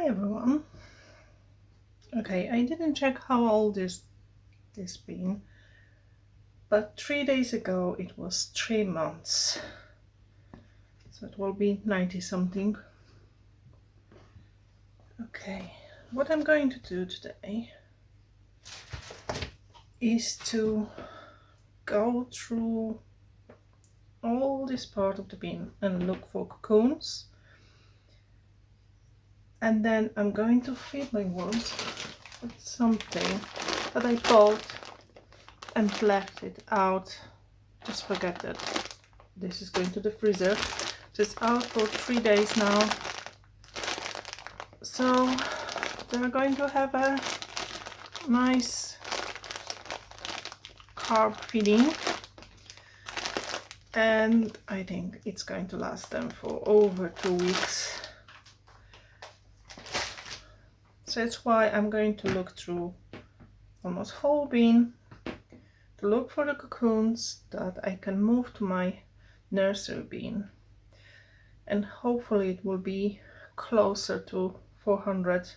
Hi everyone. Okay, I didn't check how old is this bean, but 3 days ago it was 3 months, so it will be 90 something. Okay, what I'm going to do today is to go through all this part of the bean and look for cocoons, and then I'm going to feed my worms with something that I bought and left it out. Just forget that this is going to the freezer. It's out for 3 days now, so they're going to have a nice carb feeding, and I think it's going to last them for over 2 weeks. So that's why I'm going to look through almost whole bean to look for the cocoons that I can move to my nursery bean, and hopefully it will be closer to 400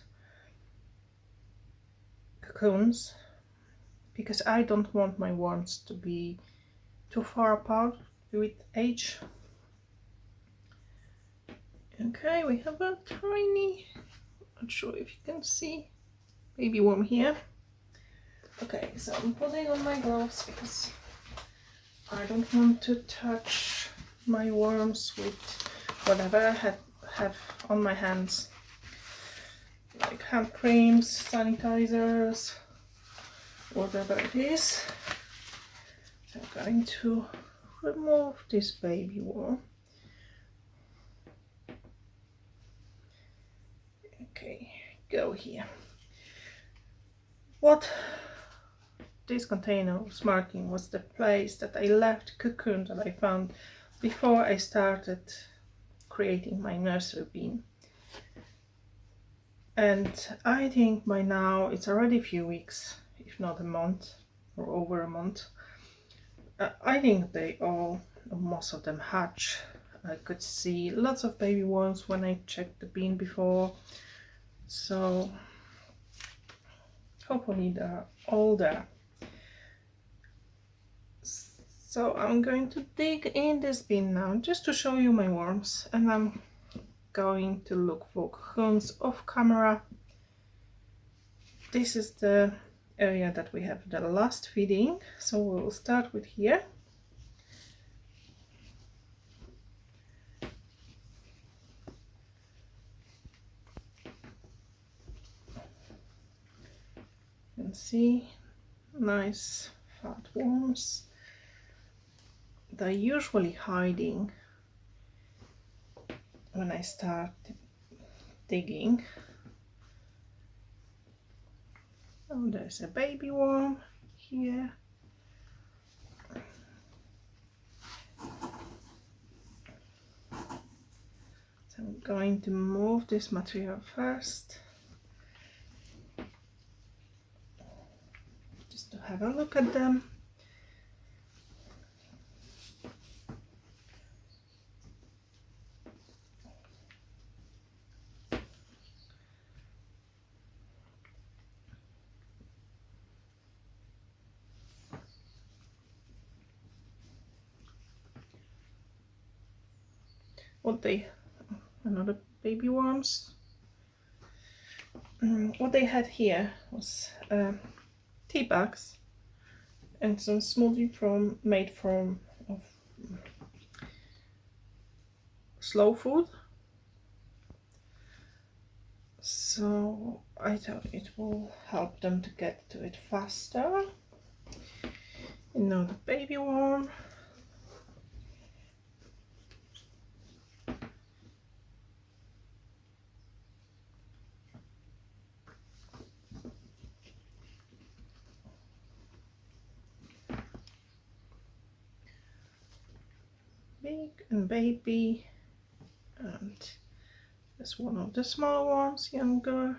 cocoons, because I don't want my worms to be too far apart with age. Okay, we have a tiny, not sure if you can see, baby worm here. Okay, so I'm putting on my gloves because I don't want to touch my worms with whatever I have on my hands, like hand creams, sanitizers, whatever it is. So I'm going to remove this baby worm. Okay, go here. What this container was marking was the place that I left cocoon that I found before I started creating my nursery bean. And I think by now it's already a few weeks, if not a month or over a month. I think they all, most of them hatch. I could see lots of baby worms when I checked the bean before, so hopefully they're all there. So I'm going to dig in this bin now just to show you my worms, and I'm going to look for cocoons off camera. This is the area that we have the last feeding, so we'll start with here. You can see nice fat worms. They're usually hiding when I start digging. Oh, there's a baby worm here. So I'm going to move this material first, just to have a look at them. Another baby worms. What they had here was tea bags and some smoothie made from slow food. So I thought it will help them to get to it faster. Another baby worm. Big and baby, and there's one of the small ones, younger.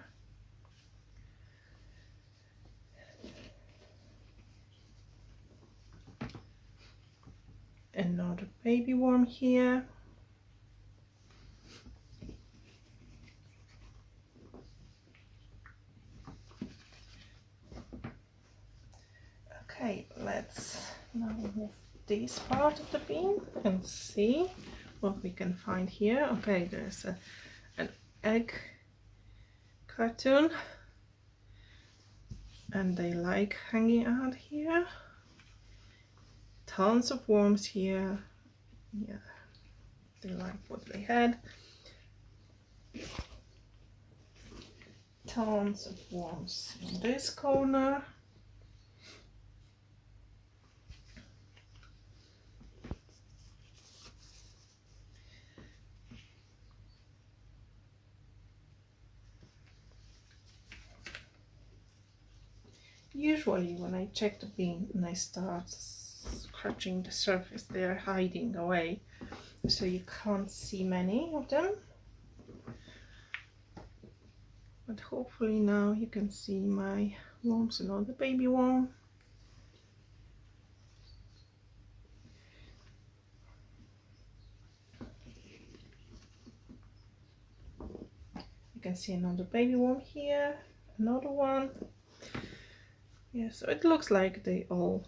Another baby worm here. Okay, let's now move this part of the bean and see what we can find here. Okay, there's an egg cartoon, and they like hanging out here. Tons of worms here. Yeah, they like what they had. Tons of worms in this corner. Usually when I check the bin and I start scratching the surface, they're hiding away, so you can't see many of them. But hopefully now you can see my worms and all the baby worm. You can see another baby worm here, another one. Yeah, so it looks like they all,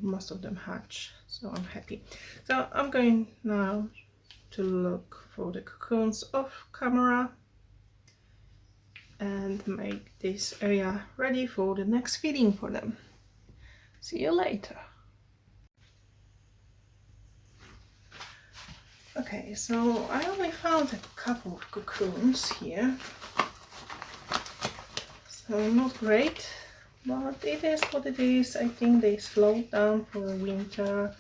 most of them hatch, so I'm happy. So I'm going now to look for the cocoons off camera and make this area ready for the next feeding for them. See you later. Okay, so I only found a couple of cocoons here, so not great, but it is what it is. I think they slowed down for the winter.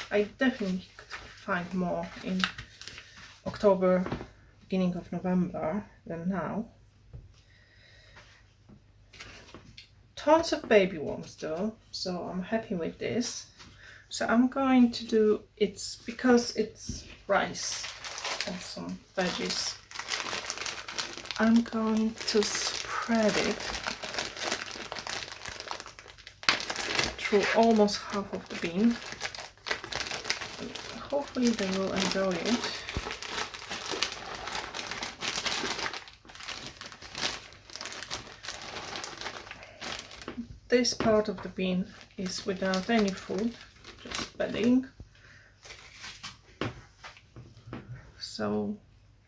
I definitely could find more in October, beginning of November than now. Tons of baby worms though, so I'm happy with this. So I'm going to do, it's because it's rice and some veggies, I'm going to spread it through almost half of the bean. Hopefully they will enjoy it. This part of the bean is without any food, just bedding. So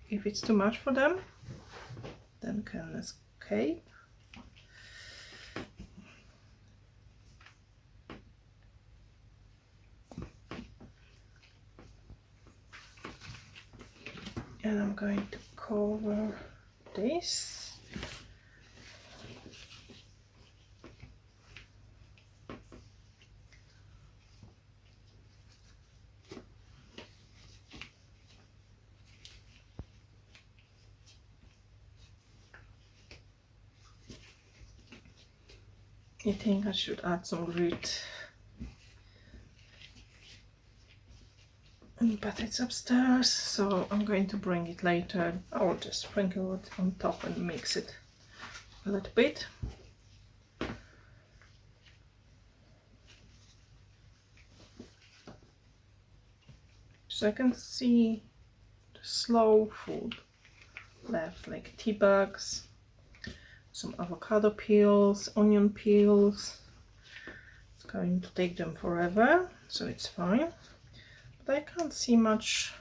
if it's too much for them, then can escape. And I'm going to cover this. I think I should add some grit, but it's upstairs, so I'm going to bring it later. I will just sprinkle it on top and mix it a little bit. So I can see the slow food left, like tea bags, some avocado peels, onion peels. It's going to take them forever, so it's fine. But I can't see much,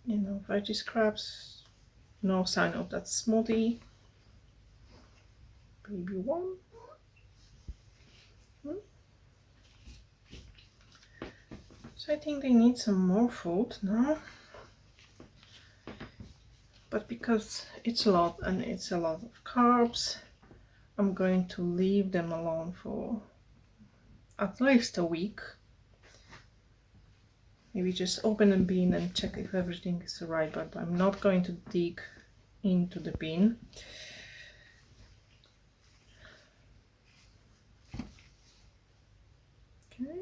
you know, veggie scraps. No sign of that smoothie. Baby worm. So I think they need some more food now. But because it's a lot and it's a lot of carbs, I'm going to leave them alone for at least a week. Maybe just open a bin and check if everything is right, but I'm not going to dig into the bin. Okay,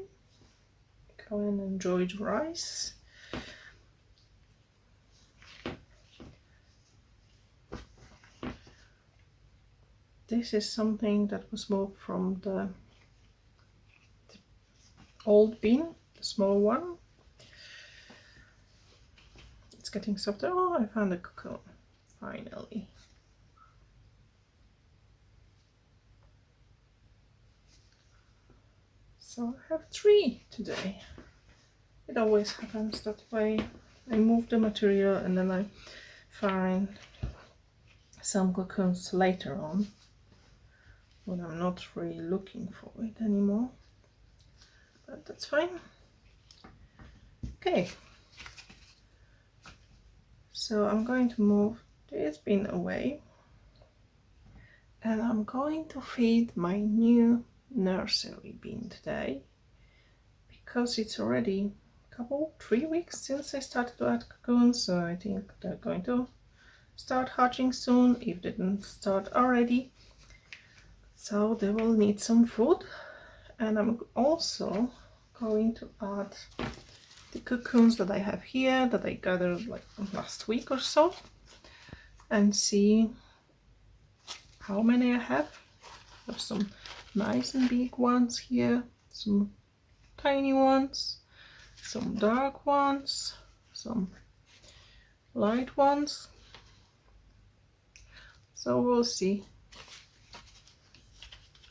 go and enjoy the rice. This is something that was moved from the old bin, the small one. It's getting softer. Oh, I found a cocoon, finally. So I have 3 today. It always happens that way. I move the material and then I find some cocoons later on when I'm not really looking for it anymore. But that's fine. Okay. So I'm going to move this bin away. And I'm going to feed my new nursery bin today, because it's already 3 weeks since I started to add cocoons, so I think they're going to start hatching soon, if they didn't start already. So they will need some food, and I'm also going to add the cocoons that I have here that I gathered like last week or so, and see how many I have. I have some nice and big ones here, some tiny ones, some dark ones, some light ones. So we'll see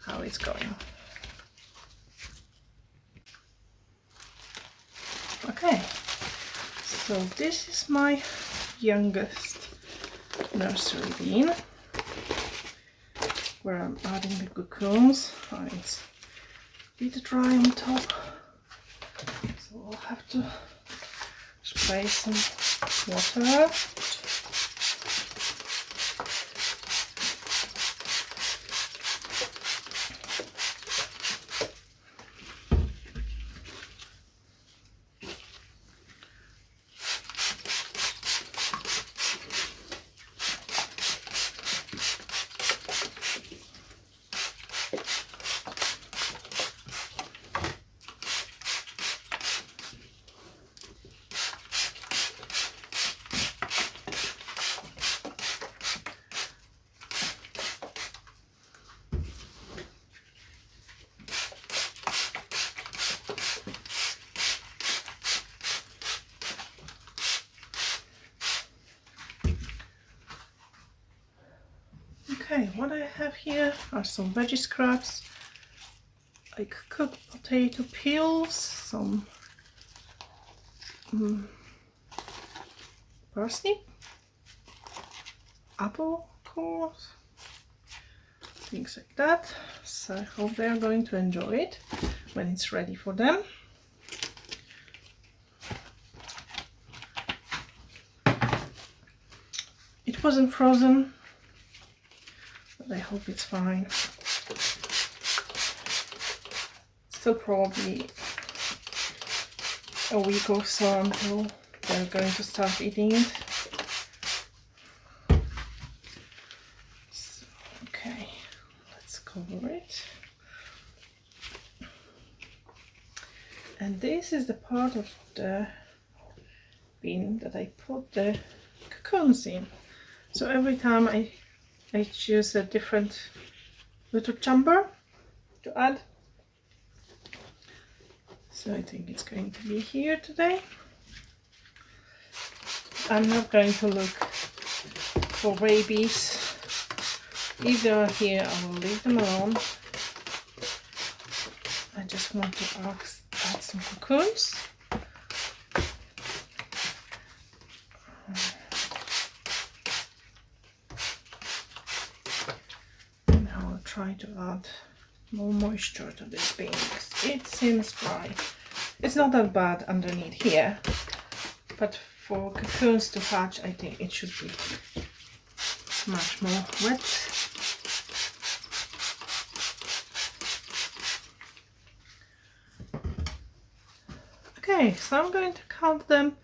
how it's going. Okay, so this is my youngest nursery bin, where I'm adding the cocoons. It's a bit dry on top, so I'll have to spray some water. Okay, what I have here are some veggie scraps, like cooked potato peels, some parsnip, apple cores, things like that. So I hope they are going to enjoy it when it's ready for them. It wasn't frozen, but I hope it's fine. Still probably a week or so until they're going to start eating it. So, okay, let's cover it. And this is the part of the bin that I put the cocoons in. So every time I choose a different little chamber to add. So I think it's going to be here today. I'm not going to look for babies. If they are here, I will leave them alone. I just want to add some cocoons. Try to add more moisture to this bin because it seems dry. It's not that bad underneath here, but for cocoons to hatch, I think it should be much more wet. Okay, so I'm going to count them,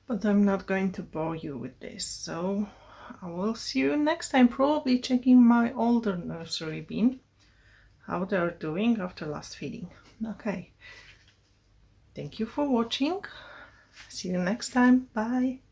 but I'm not going to bore you with this. So I will see you next time, probably checking my older nursery bin, how they're doing after last feeding. Okay, thank you for watching. See you next time. Bye.